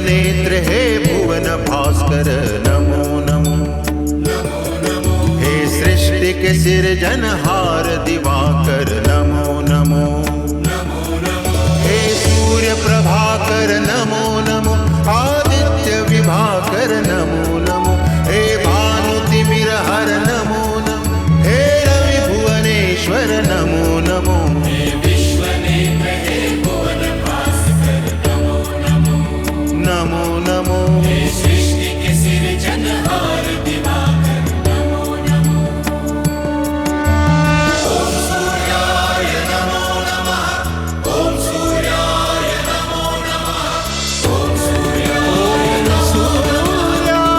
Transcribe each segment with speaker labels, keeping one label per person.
Speaker 1: नेत्र हे भुवन भास्कर नमो नमो। हे सृष्टि के सिरजनहार दिवाकर नमो नमो। हे सूर्य प्रभाकर नमो नमो। आदित्य विभाकर नमो नमो। हे भानुतिमिरहर नमो नमो। हे रवि भुवनेश्वर नमो नमो। नमो नमो। हे सृष्टि के सिरजनहार दिवाकर नमो नमो। ओम सूर्याय नमो नमः। ओम सूर्याय नमो नमः। ओम सूर्याय नमो
Speaker 2: नमः।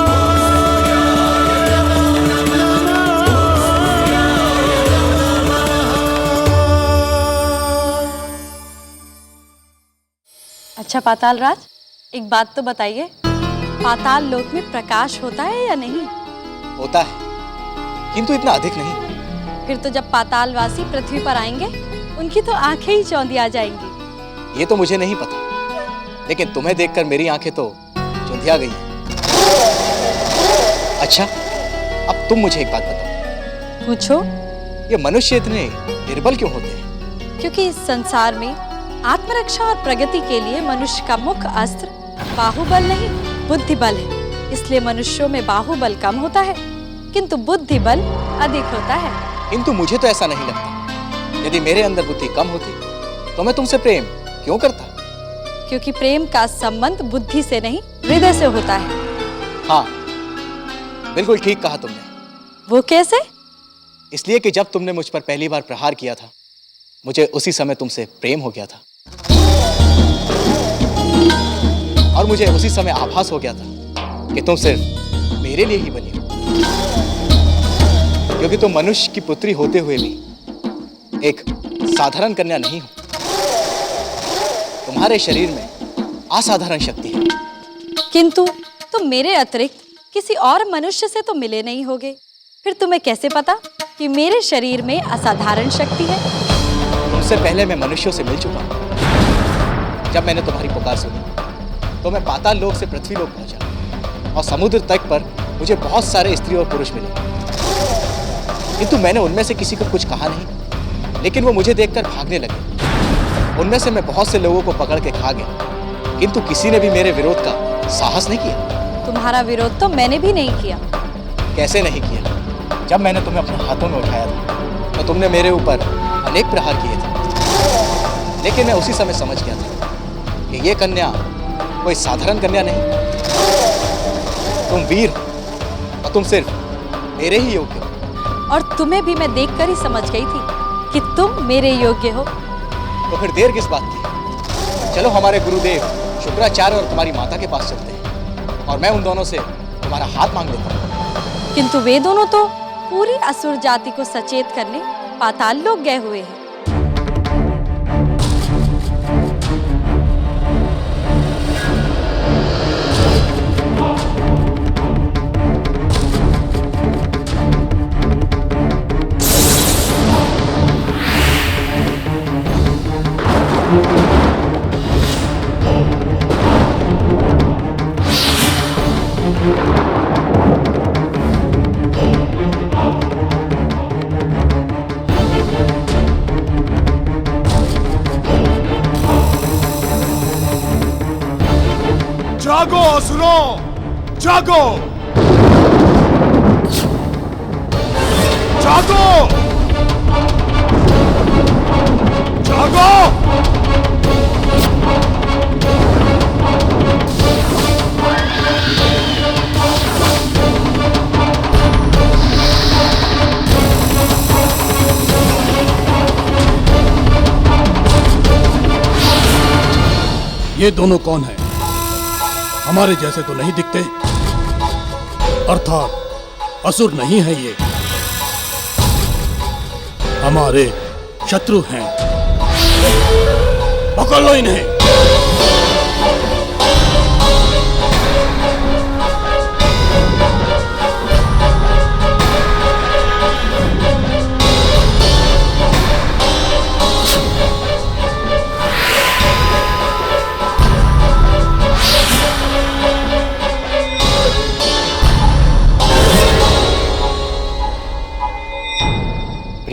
Speaker 2: अच्छा पाताल राज, एक बात तो बताइए, पाताल लोक में प्रकाश होता है या नहीं?
Speaker 3: होता है, किंतु इतना अधिक नहीं।
Speaker 2: फिर तो जब पातालवासी पृथ्वी पर आएंगे, उनकी तो आंखें ही चौंधिया जाएंगी।
Speaker 3: ये तो मुझे नहीं पता, लेकिन तुम्हें देखकर मेरी आंखें तो चौंधिया गई हैं। अच्छा, अब तुम मुझे एक बात बताओ।
Speaker 2: पूछो।
Speaker 3: ये मनुष्य इतने निर्बल क्यों होते हैं?
Speaker 2: क्योंकि इस संसार में आत्मरक्षा और प्रगति के लिए मनुष्य का मुख्य अस्त्र बाहुबल नहीं, बुद्धि बल है। इसलिए मनुष्यों में बाहुबल कम होता है, किंतु बुद्धि बल अधिक होता है।
Speaker 3: किंतु मुझे तो ऐसा नहीं लगता। यदि मेरे अंदर बुद्धि कम होती तो मैं तुमसे प्रेम क्यों करता?
Speaker 2: क्योंकि प्रेम का संबंध बुद्धि से नहीं, हृदय से होता है।
Speaker 3: हाँ, बिल्कुल ठीक कहा तुमने।
Speaker 2: वो कैसे?
Speaker 3: इसलिए कि जब तुमने मुझ पर पहली बार प्रहार किया था, मुझे उसी समय तुमसे प्रेम हो गया था, और मुझे उसी समय आभास हो गया था कि तुम सिर्फ मेरे लिए ही बनी हो, क्योंकि तुम मनुष्य की पुत्री होते हुए भी एक साधारण कन्या नहीं हो। तुम्हारे शरीर में असाधारण शक्ति है।
Speaker 2: किंतु तुम मेरे अतिरिक्त किसी और मनुष्य से तो मिले नहीं होगे, फिर तुम्हें कैसे पता कि मेरे शरीर में असाधारण शक्ति है?
Speaker 3: तुमसे पहले मैं मनुष्यों से मिल चुका हूं। जब मैंने तुम्हारी पुकार सुनी तो मैं पाताल लोक से पृथ्वी लोक पहुंचा, और समुद्र तट पर मुझे बहुत सारे स्त्री और पुरुष मिले, किंतु मैंने उनमें से किसी को कुछ कहा नहीं, लेकिन वो मुझे देखकर भागने लगे। उनमें से मैं बहुत से लोगों को पकड़ के खा गया, किंतु किसी ने भी मेरे विरोध का साहस नहीं किया।
Speaker 2: तुम्हारा विरोध तो मैंने भी नहीं किया।
Speaker 3: कैसे नहीं किया? जब मैंने तुम्हें अपने हाथों में उठाया था तो तुमने मेरे ऊपर अनेक प्रहार किए थे, लेकिन मैं उसी समय समझ गया था कि ये कन्या कोई साधारण कन्या नहीं। तुम वीर हो, और तुम सिर्फ मेरे ही योग्य हो।
Speaker 2: और तुम्हें भी मैं देखकर ही समझ गई थी कि तुम मेरे योग्य हो।
Speaker 3: तो फिर देर किस बात की? चलो हमारे गुरुदेव शुक्राचार्य और तुम्हारी माता के पास चलते हैं, और मैं उन दोनों से तुम्हारा हाथ मांग लेता हूँ।
Speaker 2: किंतु वे दोनों तो पूरी असुर जाति को सचेत करने पाताल लोक गए हुए हैं।
Speaker 4: जागो असुरों, जागो, जागो, जागो।
Speaker 5: ये दोनों कौन हैं? हमारे जैसे तो नहीं दिखते, अर्थात असुर नहीं है ये, हमारे शत्रु हैं। पकड़ लो इन्हें।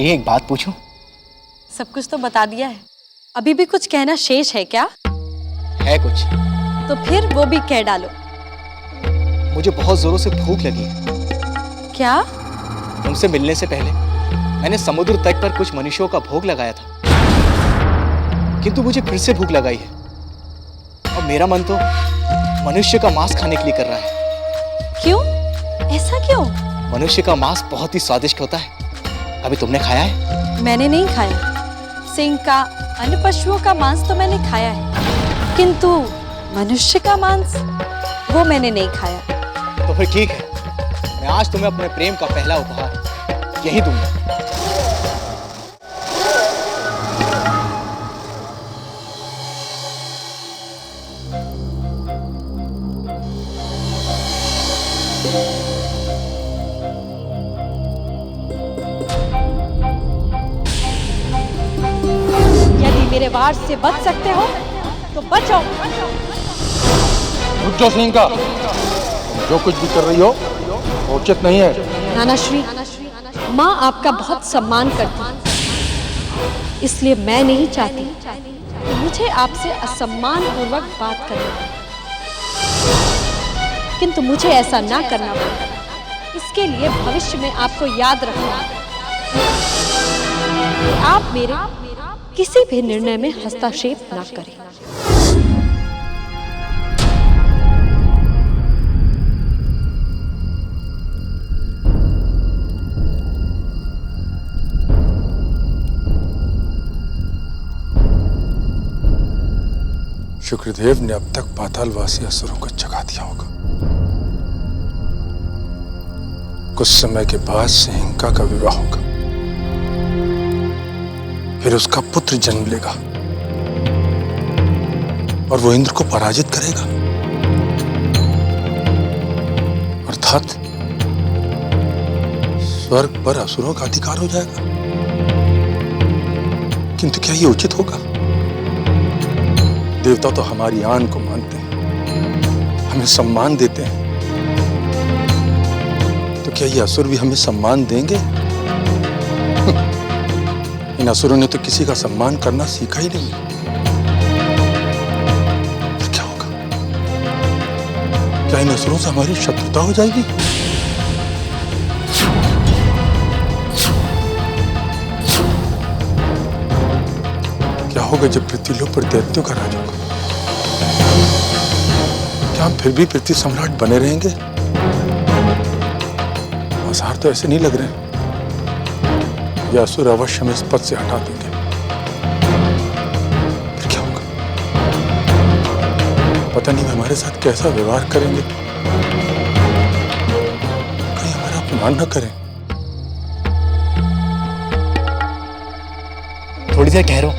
Speaker 3: सुंदरी एक बात पूछूं?
Speaker 2: सब कुछ तो बता दिया है, अभी भी कुछ कहना शेष है क्या?
Speaker 3: है कुछ।
Speaker 2: तो फिर वो भी कह डालो।
Speaker 3: मुझे बहुत जोरों से भूख लगी है।
Speaker 2: क्या?
Speaker 3: तुमसे मिलने से पहले मैंने समुद्र तट पर कुछ मनुष्यों का भोग लगाया था, किंतु मुझे फिर से भूख लगाई है और मेरा मन तो मनुष्य का मांस खाने के लिए कर रहा है।
Speaker 2: क्यों? ऐसा क्यों?
Speaker 3: मनुष्य का मांस बहुत ही स्वादिष्ट होता है। कभी तुमने खाया है?
Speaker 2: मैंने नहीं खाया। सिंह का, अन्य पशुओं का मांस तो मैंने खाया है, किंतु मनुष्य का मांस वो मैंने नहीं खाया।
Speaker 3: तो फिर ठीक है, मैं आज तुम्हें अपने प्रेम का पहला उपहार यही दूंगा।
Speaker 2: यदि मेरे वार से बच सकते हो तो बचो।
Speaker 5: रुक जाओ सिंका, तुम जो कुछ भी कर रही हो वो उचित नहीं है।
Speaker 2: नाना श्री, माँ आपका बहुत सम्मान करती है, इसलिए मैं नहीं चाहती कि मुझे आपसे असम्मान पूर्वक बात करनी पड़े। किंतु मुझे ऐसा ना करना पड़े, इसके लिए भविष्य में आपको याद रखना कि आप मेरे किसी भी निर्णय में हस्तक्षेप ना करें।
Speaker 5: शुक्रदेव ने अब तक पातालवासी असुरों को जगा दिया होगा। कुछ समय के बाद सिंहिका का विवाह होगा, फिर उसका पुत्र जन्म लेगा और वो इंद्र को पराजित करेगा, अर्थात स्वर्ग पर असुरों का अधिकार हो जाएगा। किंतु क्या ये उचित होगा? देवता तो हमारी आन को मानते हैं, हमें सम्मान देते हैं, तो क्या ये असुर भी हमें सम्मान देंगे? इन असुरों ने तो किसी का सम्मान करना सीखा ही नहीं। फिर क्या होगा? क्या इन असुरों से हमारी शत्रुता हो जाएगी? क्या होगा जब पृथ्वीलोक पर दैत्यों का राज होगा? क्या हम फिर भी पृथ्वी सम्राट बने रहेंगे? आसार तो ऐसे नहीं लग रहे। ये असुर अवश्य हमें इस पद से हटा देंगे। फिर क्या होगा? पता नहीं वे हमारे साथ कैसा व्यवहार करेंगे, कहीं हमारा अपमान न करें।
Speaker 3: थोड़ी देर ठहरो,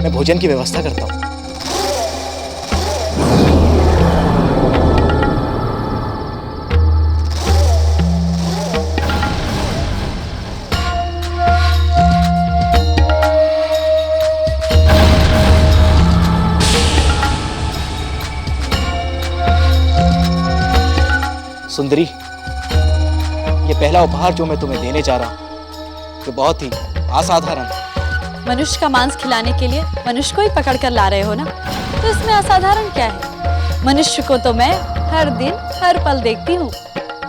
Speaker 3: मैं भोजन की व्यवस्था करता हूँ। सुंदरी, ये पहला उपहार जो मैं तुम्हें देने जा रहा हूँ, जो बहुत ही असाधारण है।
Speaker 2: मनुष्य का मांस खिलाने के लिए मनुष्य को ही पकड़ कर ला रहे हो ना, तो इसमें असाधारण क्या है? मनुष्य को तो मैं हर दिन हर पल देखती हूँ।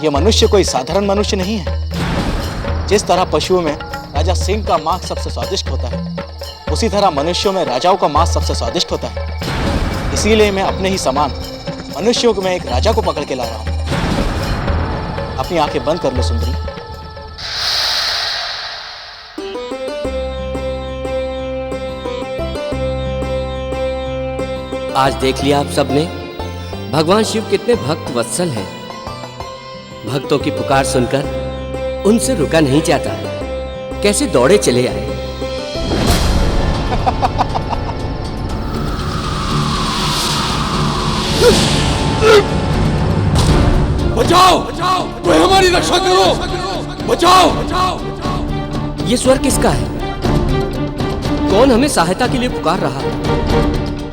Speaker 3: ये मनुष्य कोई साधारण मनुष्य नहीं है। जिस तरह पशुओं में राजा सिंह का मांस सबसे स्वादिष्ट होता है, उसी तरह मनुष्यों में राजाओं का मांस सबसे स्वादिष्ट होता है। इसीलिए मैं अपने ही समान मनुष्यों को मैं एक राजा को पकड़ के ला रहा हूँ। अपनी आंखें बंद कर लो सुंदरी।
Speaker 6: आज देख लिया आप सबने, भगवान शिव कितने भक्त वत्सल हैं। भक्तों की पुकार सुनकर उनसे रुका नहीं जाता, कैसे दौड़े चले आए।
Speaker 5: बचाओ! कोई हमारी रक्षा करो! बचाओ!
Speaker 6: ये स्वर किसका है? कौन हमें सहायता के लिए पुकार रहा है?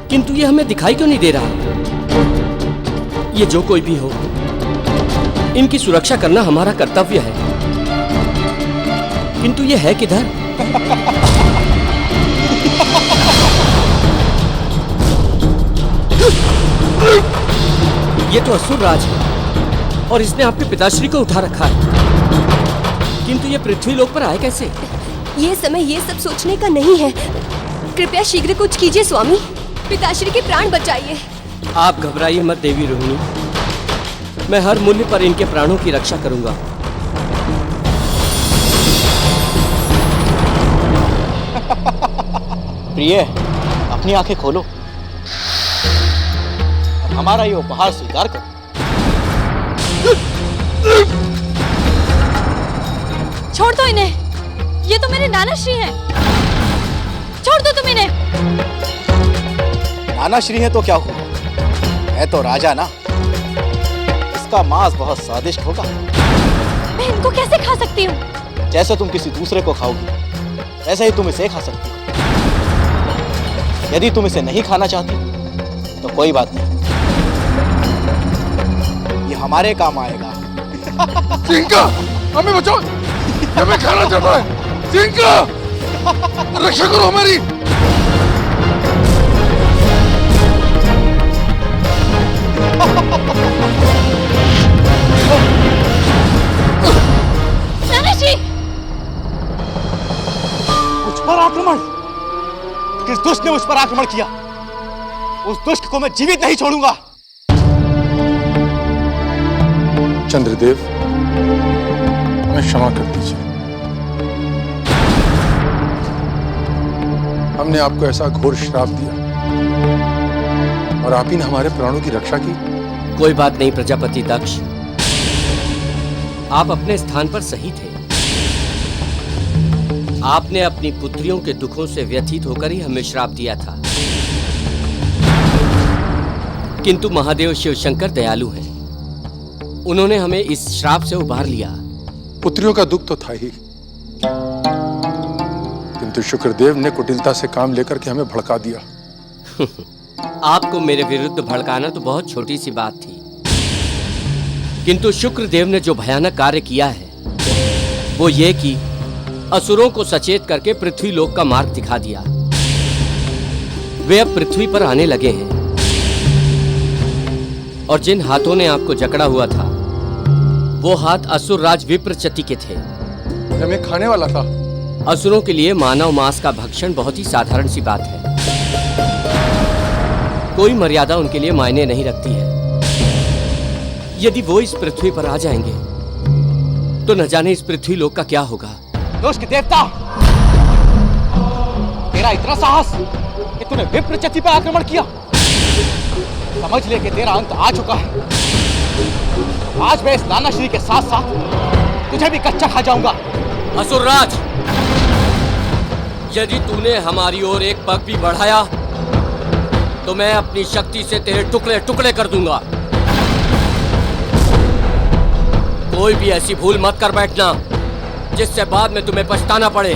Speaker 6: किंतु ये हमें दिखाई क्यों नहीं दे रहा? ये जो कोई भी हो, इनकी सुरक्षा करना हमारा कर्तव्य है। किंतु ये है किधर? तो असुर राज है और इसने आपके पिताश्री को उठा रखा है, किंतु ये पृथ्वी लोक पर आए कैसे?
Speaker 7: ये समय ये सब सोचने का नहीं है। कृपया शीघ्र कुछ कीजिए स्वामी, पिताश्री के प्राण बचाइए।
Speaker 6: आप घबराइए मत देवी रोहिणी, मैं हर मूल्य पर इनके प्राणों की रक्षा करूंगा।
Speaker 3: प्रिय, अपनी आंखें खोलो और हमारा ये उपहार स्वीकार करो।
Speaker 2: छोड़ दो इन्हें, ये तो मेरे नाना श्री हैं। छोड़ दो तुम इन्हें।
Speaker 3: नाना श्री है तो क्या हुआ, है तो राजा ना। इसका मांस बहुत स्वादिष्ट होगा।
Speaker 2: मैं इनको कैसे खा सकती हूँ?
Speaker 3: जैसे तुम किसी दूसरे को खाओगी, वैसे ही तुम इसे खा सकती हो। यदि तुम इसे नहीं खाना चाहती तो कोई बात नहीं, ये हमारे काम आएगा।
Speaker 5: जिंका, हमें बचाओ, हमें खाना चाहता है। जिंका, रक्षा करो हमारी।
Speaker 2: नाना श्री,
Speaker 3: मुझ पर आक्रमण? किस दुष्ट ने मुझ पर आक्रमण किया? उस दुष्ट को मैं जीवित नहीं छोड़ूंगा।
Speaker 5: चंद्रदेव, हमें क्षमा कर दीजिए। हमने आपको ऐसा घोर श्राप दिया और आप ही ने हमारे प्राणों की रक्षा की।
Speaker 6: कोई बात नहीं प्रजापति दक्ष, आप अपने स्थान पर सही थे। आपने अपनी पुत्रियों के दुखों से व्यथित होकर ही हमें श्राप दिया था, किंतु महादेव शिव शंकर दयालु हैं। उन्होंने हमें इस श्राप से उबार लिया।
Speaker 5: पुत्रियों का दुख तो था ही, किंतु शुक्रदेव ने कुटिलता से काम लेकर के हमें भड़का दिया।
Speaker 6: आपको मेरे विरुद्ध भड़काना तो बहुत छोटी सी बात थी, किंतु शुक्रदेव ने जो भयानक कार्य किया है वो ये कि असुरों को सचेत करके पृथ्वी लोक का मार्ग दिखा दिया। वे अब पृथ्वी पर आने लगे हैं और जिन हाथों ने आपको जकड़ा हुआ था वो हाथ असुर राज विप्रचति के थे।
Speaker 5: हमें खाने वाला था।
Speaker 6: असुरों के लिए मानव मांस का भक्षण बहुत ही साधारण सी बात है। कोई मर्यादा उनके लिए मायने नहीं रखती है। यदि वो इस पृथ्वी पर आ जाएंगे तो न जाने इस पृथ्वी लोक का क्या होगा।
Speaker 3: दुष्ट देवता, तेरा इतना साहस कि तूने विप्रचति पर आक्रमण किया। समझ ले कि तेरा अंत आ चुका है। आज मैं इस नानाश्री के साथ साथ तुझे भी कच्चा खा जाऊंगा।
Speaker 6: असुरराज, यदि तूने हमारी ओर एक पग भी बढ़ाया तो मैं अपनी शक्ति से तेरे टुकड़े टुकड़े कर दूंगा। कोई भी ऐसी भूल मत कर बैठना जिससे बाद में तुम्हें पछताना पड़े।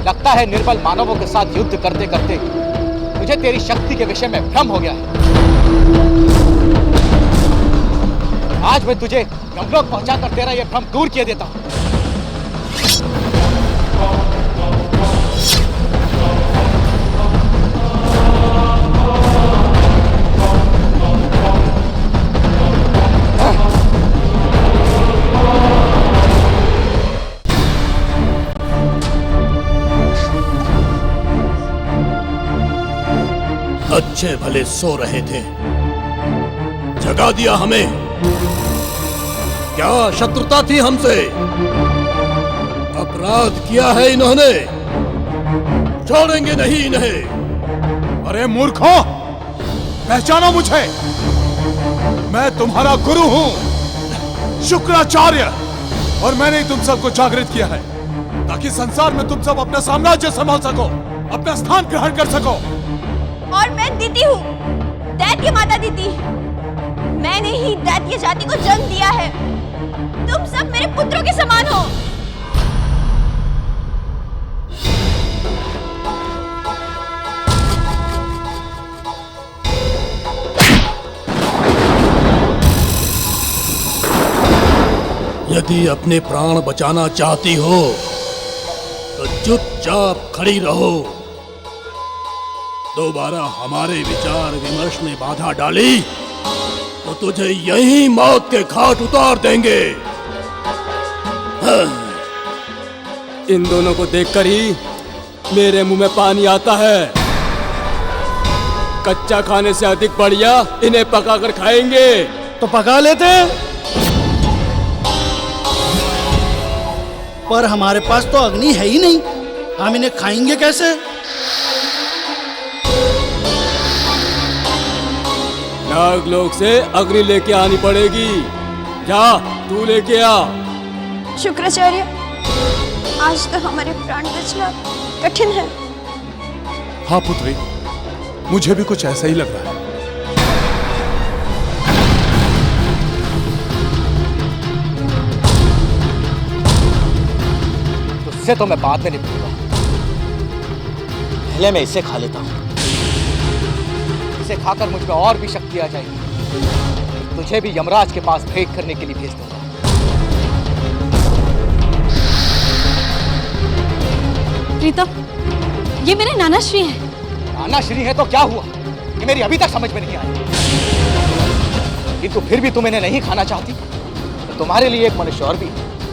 Speaker 3: लगता है निर्बल मानवों के साथ युद्ध करते करते मुझे तेरी शक्ति के विषय में भ्रम हो गया है। आज मैं तुझे यमलोक पहुंचाकर तेरा यह भ्रम दूर किए देता हूं।
Speaker 4: अच्छे भले सो रहे थे, जगा दिया हमें। क्या शत्रुता थी हमसे? अपराध किया है इन्होंने, छोड़ेंगे नहीं इन्हें। अरे मूर्खों, पहचानो मुझे। मैं तुम्हारा गुरु हूं, शुक्राचार्य, और मैंने ही तुम सबको जागृत किया है ताकि संसार में तुम सब अपना साम्राज्य संभाल सको, अपना स्थान ग्रहण कर सको।
Speaker 7: और मैं दिति हूँ, दैत्य माता दिति। मैंने ही दैत्य जाति को जन्म दिया है। तुम सब मेरे पुत्रों के समान हो।
Speaker 4: यदि अपने प्राण बचाना चाहती हो तो चुपचाप खड़ी रहो। दोबारा हमारे विचार विमर्श में बाधा डाली तो
Speaker 8: तो तुझे यहीं मौत के घाट उतार देंगे। इन दोनों को देखकर ही मेरे मुंह में पानी आता है। कच्चा खाने से अधिक बढ़िया इन्हें पकाकर खाएंगे।
Speaker 9: तो पका लेते हैं, पर हमारे पास तो अग्नि है ही नहीं, हम इन्हें खाएंगे कैसे?
Speaker 8: नागलोक से अग्नि लेके आनी पड़ेगी। जा तू लेके आ।
Speaker 7: शुक्राचार्य, आज तो हमारे प्राण बचना कठिन है।
Speaker 4: हाँ पुत्री, मुझे भी कुछ ऐसा ही लग रहा है।
Speaker 3: उससे तो मैं बाद में निपटूंगा, पहले मैं इसे खा लेता हूं। इसे खाकर मुझ में और भी शक्ति आ जाएगी। तुझे भी यमराज के पास भेंट करने के लिए भेज दूंगा।
Speaker 2: प्रीतम, ये मेरे नाना श्री हैं।
Speaker 3: नाना श्री है तो क्या हुआ? ये मेरी अभी तक समझ में नहीं आई। किंतु फिर भी तुम इन्हें नहीं खाना चाहती तो तुम्हारे लिए एक मनुष्य और भी है।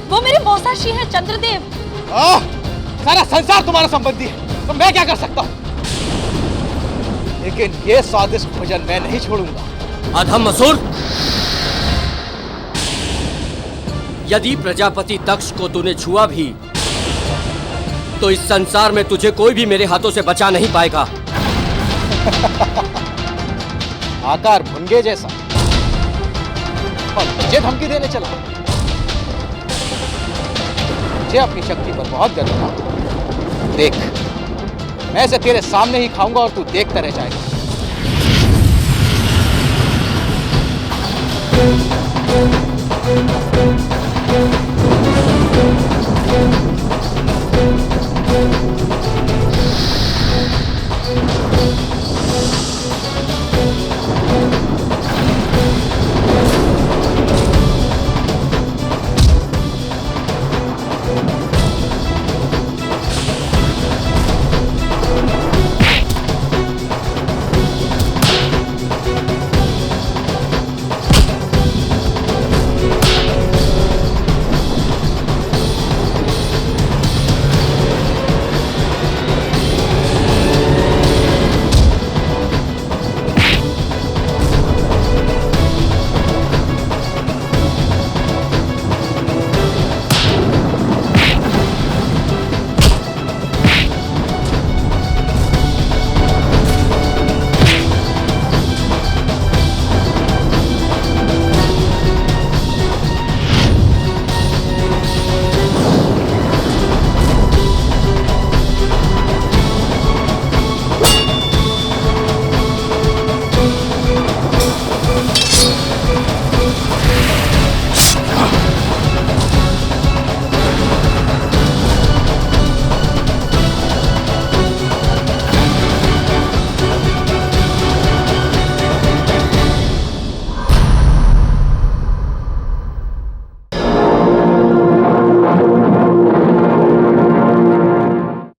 Speaker 2: वो मेरे मौसा श्री हैं, चंद्रदेव।
Speaker 3: सारा संसार तुम्हारा संबंधी है, तो मैं क्या कर सकता हूँ? लेकिन ये स्वादिष्ट भोजन मैं नहीं छोड़ूंगा।
Speaker 6: अधम असुर, यदि प्रजापति दक्ष को तूने छुआ भी तो इस संसार में तुझे कोई भी मेरे हाथों से बचा नहीं पाएगा।
Speaker 3: आकार भुनगे जैसा, और मुझे धमकी देने चला। मुझे अपनी शक्ति पर बहुत गर्व था। देख, मैं इसे तेरे सामने ही खाऊंगा और तू देखता रह जाएगा।